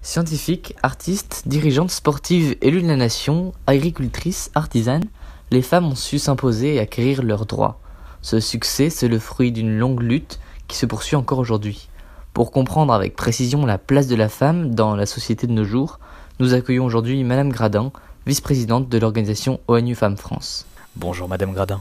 Scientifiques, artistes, dirigeantes sportives élues de la nation, agricultrices, artisanes, les femmes ont su s'imposer et acquérir leurs droits. Ce succès, c'est le fruit d'une longue lutte qui se poursuit encore aujourd'hui. Pour comprendre avec précision la place de la femme dans la société de nos jours, nous accueillons aujourd'hui Madame Gradin, vice-présidente de l'organisation ONU Femmes France. Bonjour Madame Gradin.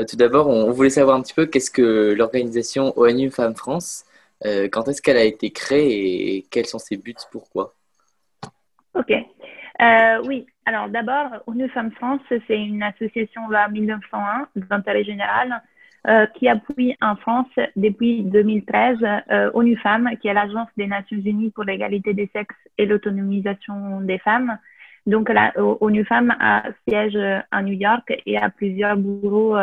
Tout d'abord, on voulait savoir un petit peu qu'est-ce que l'organisation ONU Femmes France, quand est-ce qu'elle a été créée et quels sont ses buts, pourquoi? Ok. Oui, alors d'abord, ONU Femmes France, c'est une association loi 1901 d'intérêt général qui appuie en France depuis 2013 ONU Femmes, qui est l'agence des Nations Unies pour l'égalité des sexes et l'autonomisation des femmes. Donc, ONU Femmes a siège à New York et a plusieurs bureaux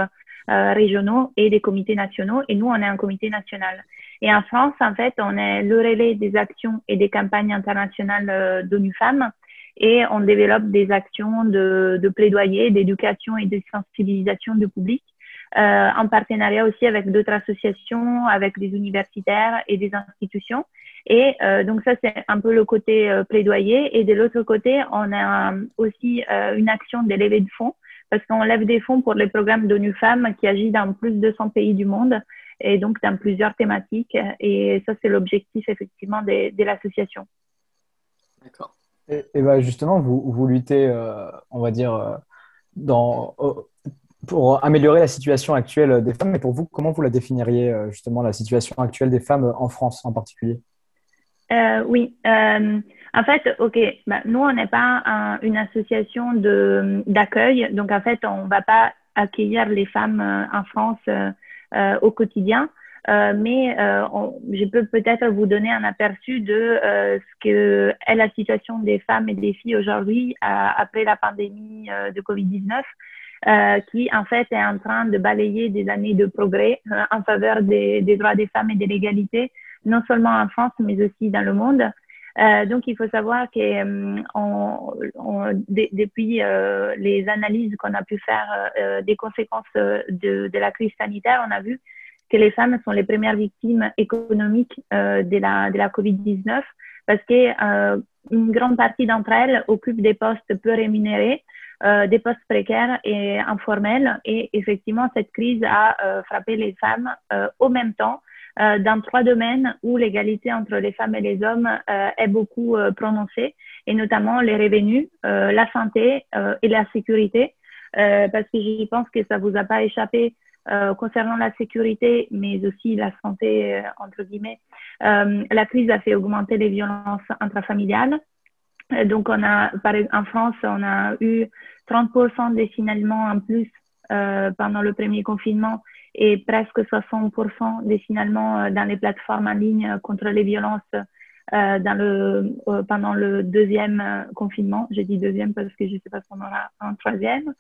régionaux et des comités nationaux. Et nous, on est un comité national. Et en France, en fait, on est le relais des actions et des campagnes internationales d'ONU Femmes. Et on développe des actions de plaidoyer, d'éducation et de sensibilisation du public, en partenariat aussi avec d'autres associations, avec des universitaires et des institutions. Et donc ça, c'est un peu le côté plaidoyer. Et de l'autre côté, on a aussi une action de levée de fonds, parce qu'on lève des fonds pour les programmes d'ONU Femmes qui agissent dans plus de 100 pays du monde, et donc dans plusieurs thématiques. Et ça, c'est l'objectif effectivement de l'association. D'accord. Et ben justement, vous luttez, on va dire, pour améliorer la situation actuelle des femmes. Et pour vous, comment vous la définiriez, justement, la situation actuelle des femmes en France en particulier? Oui, en fait, ok, nous, on n'est pas une association d'accueil. Donc, en fait, on ne va pas accueillir les femmes en France au quotidien. Mais je peux peut-être vous donner un aperçu de ce que est la situation des femmes et des filles aujourd'hui après la pandémie de Covid-19, qui en fait est en train de balayer des années de progrès en faveur des droits des femmes et de l'égalité, non seulement en France, mais aussi dans le monde. Donc, il faut savoir que depuis les analyses qu'on a pu faire des conséquences de la crise sanitaire, on a vu que les femmes sont les premières victimes économiques de la Covid-19 parce que une grande partie d'entre elles occupent des postes peu rémunérés, des postes précaires et informels. Et effectivement, cette crise a frappé les femmes au même temps dans 3 domaines où l'égalité entre les femmes et les hommes est beaucoup prononcée, et notamment les revenus, la santé et la sécurité, parce que je pense que ça vous a pas échappé. Concernant la sécurité, mais aussi la santé, entre guillemets, la crise a fait augmenter les violences intrafamiliales. Donc, en France, on a eu 30% des signalements en plus pendant le premier confinement et presque 60% des signalements dans les plateformes en ligne contre les violences pendant le deuxième confinement. Je dis deuxième parce que je ne sais pas si on aura un troisième.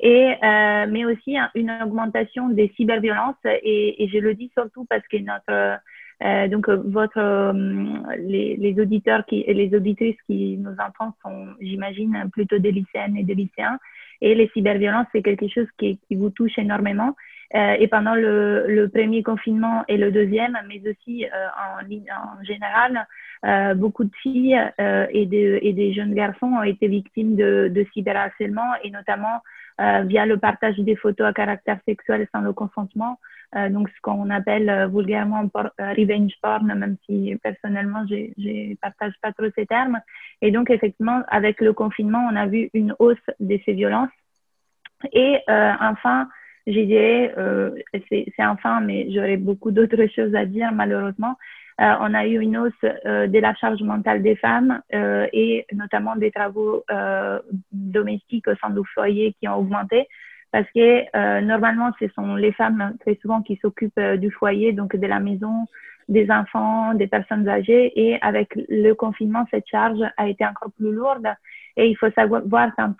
Mais aussi une augmentation des cyberviolences. Et je le dis surtout parce que les auditeurs et les auditrices qui nous entendent sont, j'imagine, plutôt des lycéennes et des lycéens. Et les cyberviolences, c'est quelque chose qui vous touche énormément. Et pendant le premier confinement et le deuxième, mais aussi en général, beaucoup de filles et des jeunes garçons ont été victimes de cyberharcèlement, et notamment via le partage des photos à caractère sexuel sans le consentement, donc ce qu'on appelle vulgairement revenge porn, même si personnellement je partage pas trop ces termes. Et donc effectivement, avec le confinement, on a vu une hausse de ces violences. Et enfin, je dirais, c'est enfin, mais j'aurais beaucoup d'autres choses à dire malheureusement. On a eu une hausse de la charge mentale des femmes et notamment des travaux domestiques au sein du foyer qui ont augmenté, parce que normalement, ce sont les femmes très souvent qui s'occupent du foyer, donc de la maison, des enfants, des personnes âgées. Et avec le confinement, cette charge a été encore plus lourde. Et il faut savoir qu'en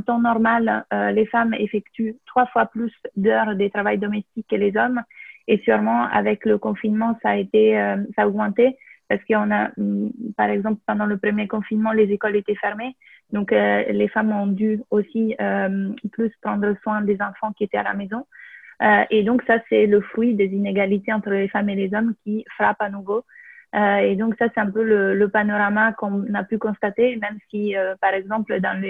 temps normal, les femmes effectuent 3 fois plus d'heures de travail domestique que les hommes. Et sûrement, avec le confinement, ça a augmenté, parce qu'on a, par exemple, pendant le premier confinement, les écoles étaient fermées. Donc, les femmes ont dû aussi plus prendre soin des enfants qui étaient à la maison. Et donc, ça, c'est le fruit des inégalités entre les femmes et les hommes qui frappent à nouveau. Et donc, ça, c'est un peu le panorama qu'on a pu constater, même si, par exemple, dans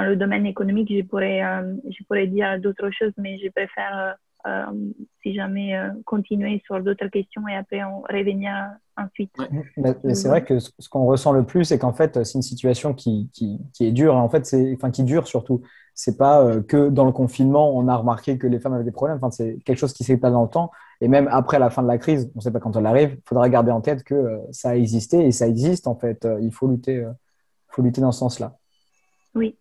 le domaine économique, je pourrais dire d'autres choses, mais je préfère, si jamais, continuer sur d'autres questions et après, on revenir ensuite. Ouais. Mais c'est vrai que ce qu'on ressent le plus, c'est qu'en fait, c'est une situation qui est dure. En fait, enfin, qui dure surtout. C'est pas que dans le confinement, on a remarqué que les femmes avaient des problèmes. Enfin, c'est quelque chose qui s'étale dans le temps. Et même après la fin de la crise, on ne sait pas quand elle arrive, il faudra garder en tête que ça a existé et ça existe en fait. Il faut lutter dans ce sens-là. Oui,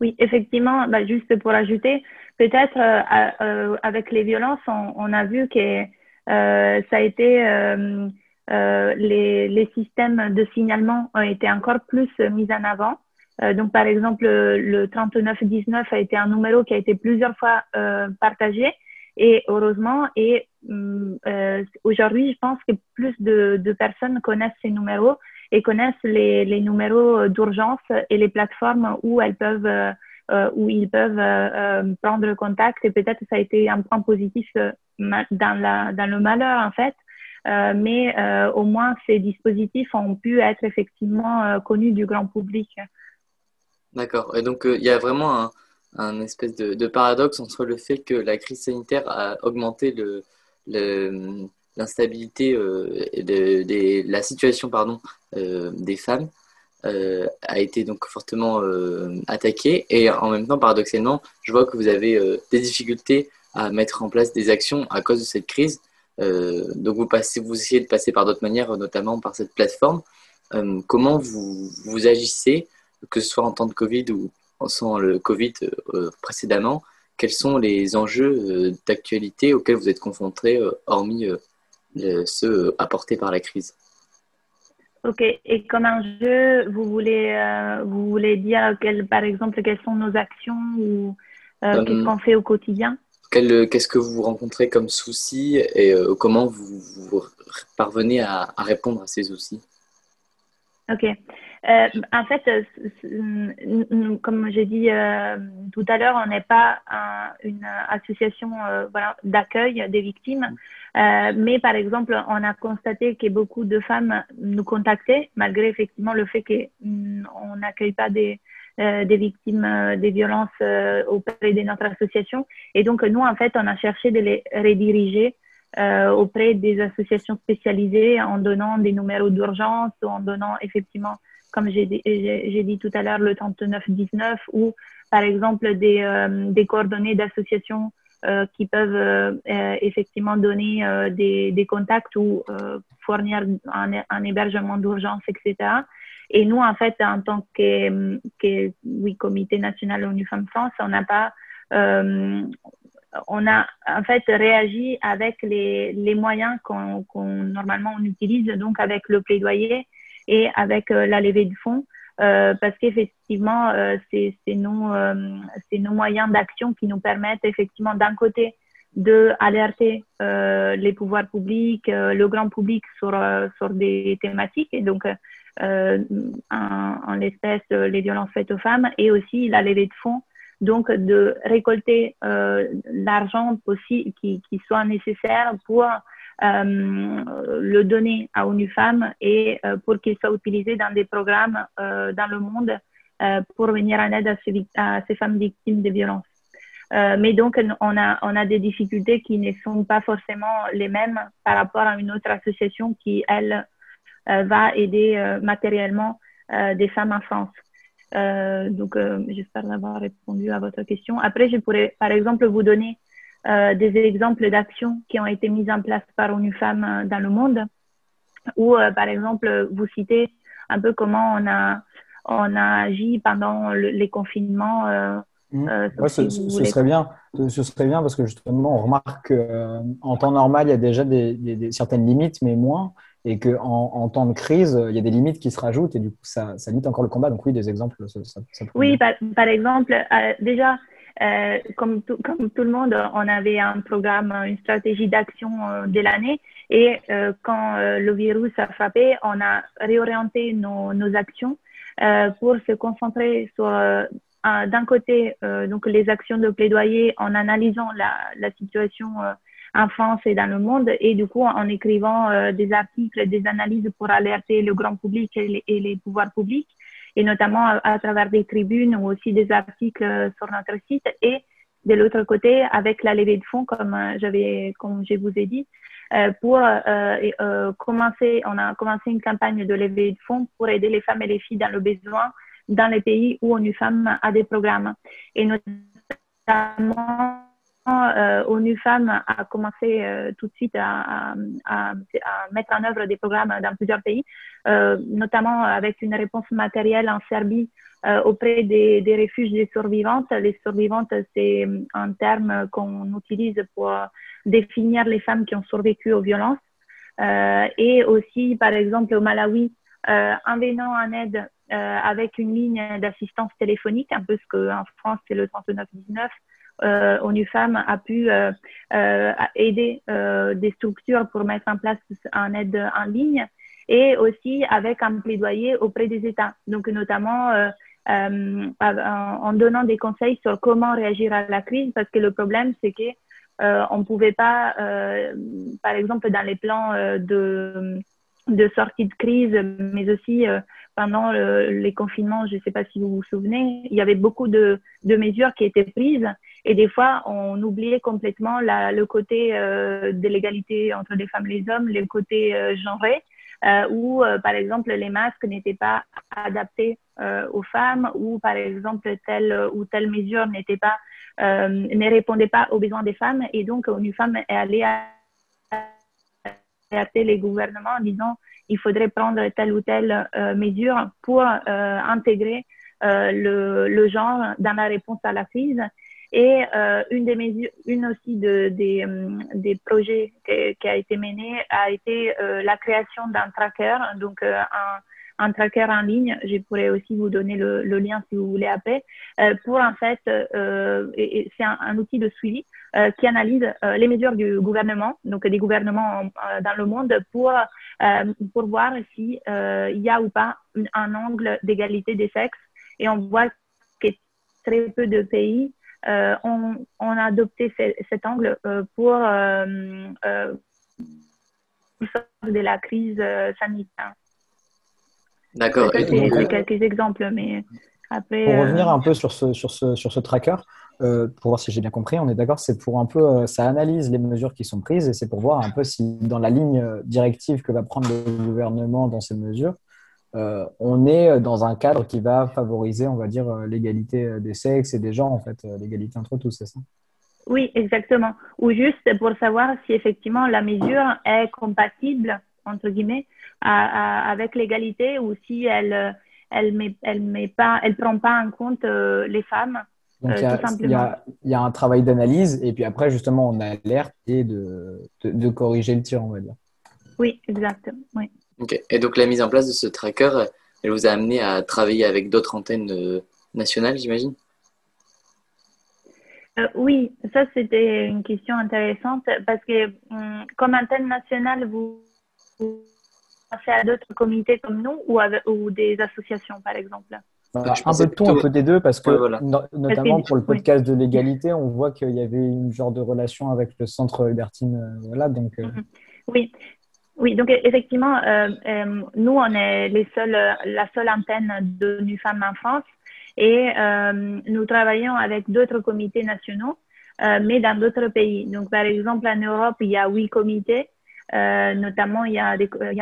oui, effectivement, bah, juste pour ajouter, peut-être avec les violences, on a vu que ça a été les systèmes de signalement ont été encore plus mis en avant. Donc, par exemple, le 3919 a été un numéro qui a été plusieurs fois partagé et heureusement, et aujourd'hui, je pense que plus de personnes connaissent ces numéros et connaissent les numéros d'urgence et les plateformes où elles peuvent où ils peuvent prendre contact et peut-être ça a été un point positif dans le malheur en fait. Mais au moins ces dispositifs ont pu être effectivement connus du grand public. D'accord. Et donc, il y a vraiment un espèce de paradoxe entre le fait que la crise sanitaire a augmenté l'instabilité et la situation pardon, des femmes, a été donc fortement attaquée. Et en même temps, paradoxalement, je vois que vous avez des difficultés à mettre en place des actions à cause de cette crise. Donc, vous essayez de passer par d'autres manières, notamment par cette plateforme. Comment vous agissez, que ce soit en temps de Covid ou sans le Covid précédemment, quels sont les enjeux d'actualité auxquels vous êtes confrontés, hormis ceux apportés par la crise? Ok, et comme enjeu, vous voulez dire par exemple quelles sont nos actions ou qu'est-ce Euh, qu'on fait au quotidien? Qu'est-ce que vous rencontrez comme soucis et comment vous parvenez à répondre à ces soucis? Ok. En fait, comme j'ai dit tout à l'heure, on n'est pas une association voilà, d'accueil des victimes, mais par exemple, on a constaté que beaucoup de femmes nous contactaient, malgré effectivement le fait qu'on n'accueille pas des victimes des violences auprès de notre association. Et donc, nous, en fait, on a cherché de les rediriger auprès des associations spécialisées en donnant des numéros d'urgence ou en donnant effectivement, comme j'ai dit tout à l'heure, le 3919 ou par exemple des coordonnées d'associations qui peuvent effectivement donner des contacts ou fournir un hébergement d'urgence, etc. Et nous, en fait, en tant que oui, Comité national ONU Femmes France, on n'a pas on a en fait réagi avec les moyens qu'on normalement on utilise, donc avec le plaidoyer et avec la levée de fonds, parce qu'effectivement, c'est nos moyens d'action qui nous permettent effectivement d'un côté de alerter les pouvoirs publics, le grand public sur des thématiques, et donc en l'espèce les violences faites aux femmes, et aussi la levée de fonds, donc de récolter l'argent possible qui soit nécessaire pour le donner à ONU Femmes et pour qu'il soit utilisé dans des programmes dans le monde pour venir en aide à ces femmes victimes de violences. Mais donc, on a des difficultés qui ne sont pas forcément les mêmes par rapport à une autre association qui, elle, va aider matériellement des femmes en France. Donc, j'espère avoir répondu à votre question. Après, je pourrais, par exemple, vous donner des exemples d'actions qui ont été mises en place par ONU Femmes dans le monde, ou, par exemple, vous citez un peu comment on a agi pendant les confinements. Ouais, ce serait bien. Ce serait bien parce que justement, on remarque qu'en temps normal, il y a déjà certaines limites, mais moins. Et qu'en temps de crise, il y a des limites qui se rajoutent et du coup, ça limite encore le combat. Donc oui, des exemples, ça pourrait Oui, bien. par exemple, déjà, comme tout le monde, on avait un programme, une stratégie d'action de l'année. Et quand le virus a frappé, on a réorienté nos actions pour se concentrer sur, d'un côté, donc les actions de plaidoyer en analysant la situation en France et dans le monde, et du coup en écrivant des articles, des analyses pour alerter le grand public et les pouvoirs publics, et notamment à travers des tribunes ou aussi des articles sur notre site. Et de l'autre côté, avec la levée de fonds, comme je vous ai dit, on a commencé une campagne de levée de fonds pour aider les femmes et les filles dans le besoin dans les pays où ONU Femmes a des programmes. Et notamment, ONU Femmes a commencé tout de suite à mettre en œuvre des programmes dans plusieurs pays, notamment avec une réponse matérielle en Serbie auprès des refuges des survivantes. Les survivantes, c'est un terme qu'on utilise pour définir les femmes qui ont survécu aux violences. Et aussi, par exemple, au Malawi, en venant en aide avec une ligne d'assistance téléphonique, un peu ce qu'en France, c'est le 3919, ONU Femmes a pu aider des structures pour mettre en place une aide en ligne, et aussi avec un plaidoyer auprès des États. Donc, notamment en donnant des conseils sur comment réagir à la crise, parce que le problème, c'est que on ne pouvait pas, par exemple, dans les plans de sortie de crise, mais aussi pendant les confinements, je ne sais pas si vous vous souvenez, il y avait beaucoup de mesures qui étaient prises, et des fois, on oubliait complètement le côté de l'égalité entre les femmes et les hommes, le côté genré, où, par exemple, les masques n'étaient pas adaptés aux femmes, ou, par exemple, telle ou telle mesure ne répondait pas aux besoins des femmes. Et donc, ONU Femmes est allée alerter les gouvernements en disant il faudrait prendre telle ou telle mesure pour intégrer le genre dans la réponse à la crise. Et une aussi des projets qui a été mené a été la création d'un tracker, donc un tracker en ligne. Je pourrais aussi vous donner le lien si vous voulez après, pour en fait, c'est un outil de suivi qui analyse les mesures du gouvernement, donc des gouvernements dans le monde, pour voir si il y a ou pas un angle d'égalité des sexes. Et on voit que très peu de pays on a adopté cet angle pour de la crise sanitaire. D'accord. C'est quelques exemples, mais après. Pour revenir un peu sur ce tracker, pour voir si j'ai bien compris, on est d'accord, c'est pour un peu, ça analyse les mesures qui sont prises, et c'est pour voir un peu si dans la ligne directive que va prendre le gouvernement dans ces mesures, on est dans un cadre qui va favoriser, on va dire, l'égalité des sexes et des genres, en fait, l'égalité entre tous, c'est ça? Oui, exactement. Ou juste pour savoir si effectivement la mesure est compatible, entre guillemets, avec l'égalité, ou si elle prend pas en compte les femmes, Donc, tout simplement. il y a un travail d'analyse, et puis après, justement, on alerte et de corriger le tir, on va dire. Oui, exactement. Oui. Ok. Et donc la mise en place de ce tracker, elle vous a amené à travailler avec d'autres antennes nationales, j'imagine? Oui, ça c'était une question intéressante, parce que comme antenne nationale, vous pensez à d'autres comités comme nous, ou des associations, par exemple? Voilà, Je un peu pensais de tout, un plutôt. peu des deux, parce Ouais, que voilà. notamment pour le Oui. podcast de l'égalité, on voit qu'il y avait une genre de relation avec le centre Hubertine. Voilà, donc, Oui. Oui, donc effectivement, nous, on est la seule antenne d'ONU Femmes en France, et nous travaillons avec d'autres comités nationaux, mais dans d'autres pays. Donc, par exemple, en Europe, il y a 8 comités, notamment il y a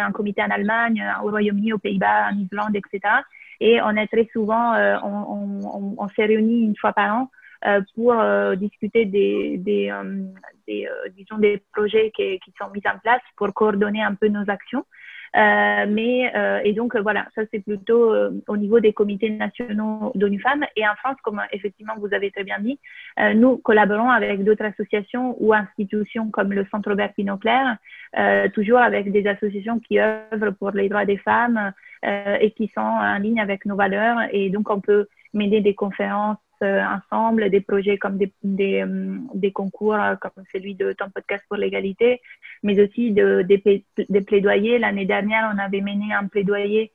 un comité en Allemagne, au Royaume-Uni, aux Pays-Bas, en Islande, etc. Et on est très souvent, on s'est réunis une fois par an pour discuter disons des projets qui sont mis en place pour coordonner un peu nos actions. Et donc voilà, ça c'est plutôt au niveau des comités nationaux d'ONU Femmes. Et en France, comme effectivement vous avez très bien dit, nous collaborons avec d'autres associations ou institutions comme le Centre Robert Pinoclerc, toujours avec des associations qui œuvrent pour les droits des femmes et qui sont en ligne avec nos valeurs. Et donc on peut mener des conférences ensemble, des projets comme des concours comme celui de Ton podcast pour l'égalité, mais aussi des plaidoyers. L'année dernière, on avait mené un plaidoyer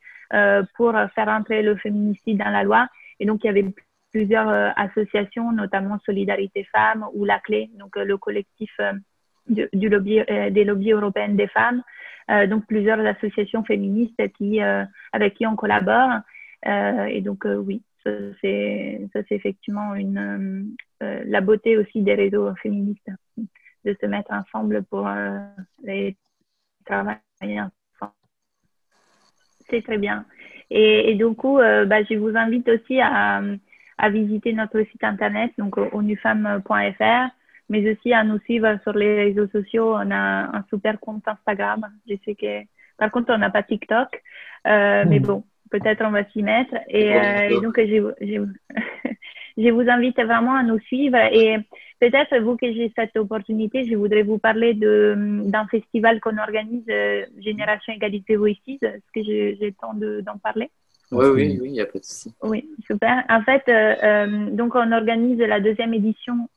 pour faire entrer le féminicide dans la loi. Et donc, il y avait plusieurs associations, notamment Solidarité Femmes ou La Clé, donc le collectif des lobbies européennes des femmes. Donc, plusieurs associations féministes avec qui on collabore. Et donc, oui, ça c'est effectivement la beauté aussi des réseaux féministes, de se mettre ensemble pour les travailler ensemble. C'est très bien. Et du coup, je vous invite aussi à visiter notre site internet, donc onufemme.fr, mais aussi à nous suivre sur les réseaux sociaux. On a un super compte Instagram. Je sais que, par contre, on n'a pas TikTok, mais bon, peut-être on va s'y mettre. Et donc, je vous invite vraiment à nous suivre. Et peut-être, vous que j'ai cette opportunité, je voudrais vous parler d'un festival qu'on organise, Génération Égalité Voices. Est-ce que j'ai le temps d'en parler? Oui, il n'y a pas de souci. Oui, super. En fait, donc on organise la 2e édition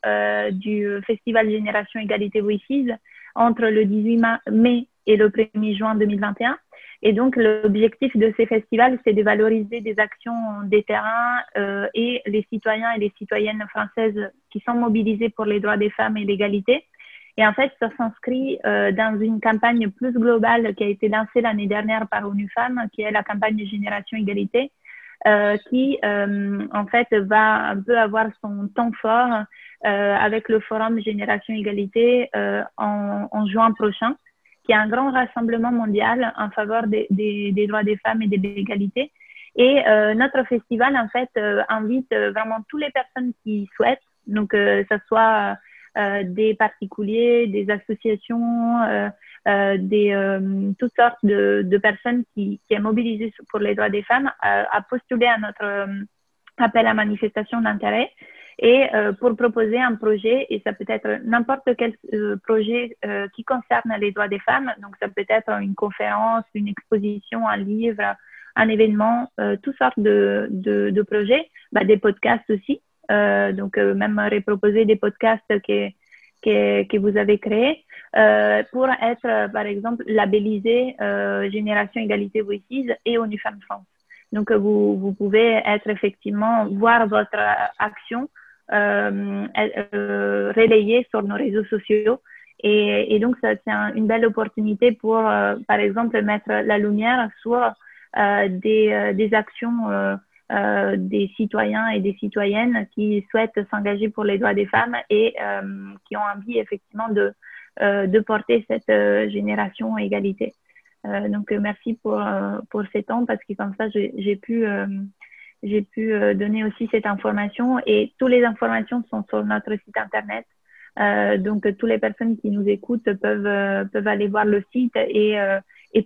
du festival Génération Égalité Voices entre le 18 mai et le 1er juin 2021. Et donc, l'objectif de ces festivals, c'est de valoriser des actions des terrains et les citoyens et les citoyennes françaises qui sont mobilisés pour les droits des femmes et l'égalité. Et en fait, ça s'inscrit dans une campagne plus globale qui a été lancée l'année dernière par ONU Femmes, qui est la campagne Génération Égalité, qui en fait va un peu avoir son temps fort avec le forum Génération Égalité en juin prochain, qui est un grand rassemblement mondial en faveur des droits des femmes et de l'égalité. Et notre festival, en fait, invite vraiment toutes les personnes qui souhaitent, donc ça soit des particuliers, des associations, toutes sortes de personnes qui sont mobilisées pour les droits des femmes, à postuler à notre appel à manifestation d'intérêt et pour proposer un projet, et ça peut être n'importe quel projet qui concerne les droits des femmes. Donc, ça peut être une conférence, une exposition, un livre, un événement, toutes sortes de projets, des podcasts aussi. Donc, même reproposer des podcasts que vous avez créés pour être, par exemple, labellisé Génération Égalité Voices et ONU Femmes France. Donc, vous pouvez être effectivement, voir votre action relayée sur nos réseaux sociaux. Et donc, ça, c'est une belle opportunité pour, par exemple, mettre la lumière sur des actions des citoyens et des citoyennes qui souhaitent s'engager pour les droits des femmes et qui ont envie effectivement de porter cette génération égalité. Donc merci pour ces temps, parce que comme ça j'ai pu donner aussi cette information, et toutes les informations sont sur notre site internet. Donc toutes les personnes qui nous écoutent peuvent aller voir le site et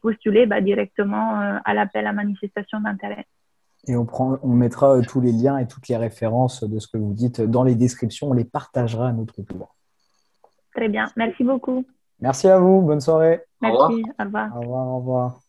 postuler directement à l'appel à manifestation d'intérêt. Et on mettra tous les liens et toutes les références de ce que vous dites dans les descriptions. On les partagera à notre tour. Très bien. Merci beaucoup. Merci à vous. Bonne soirée. Merci. Au revoir. Au revoir. Au revoir.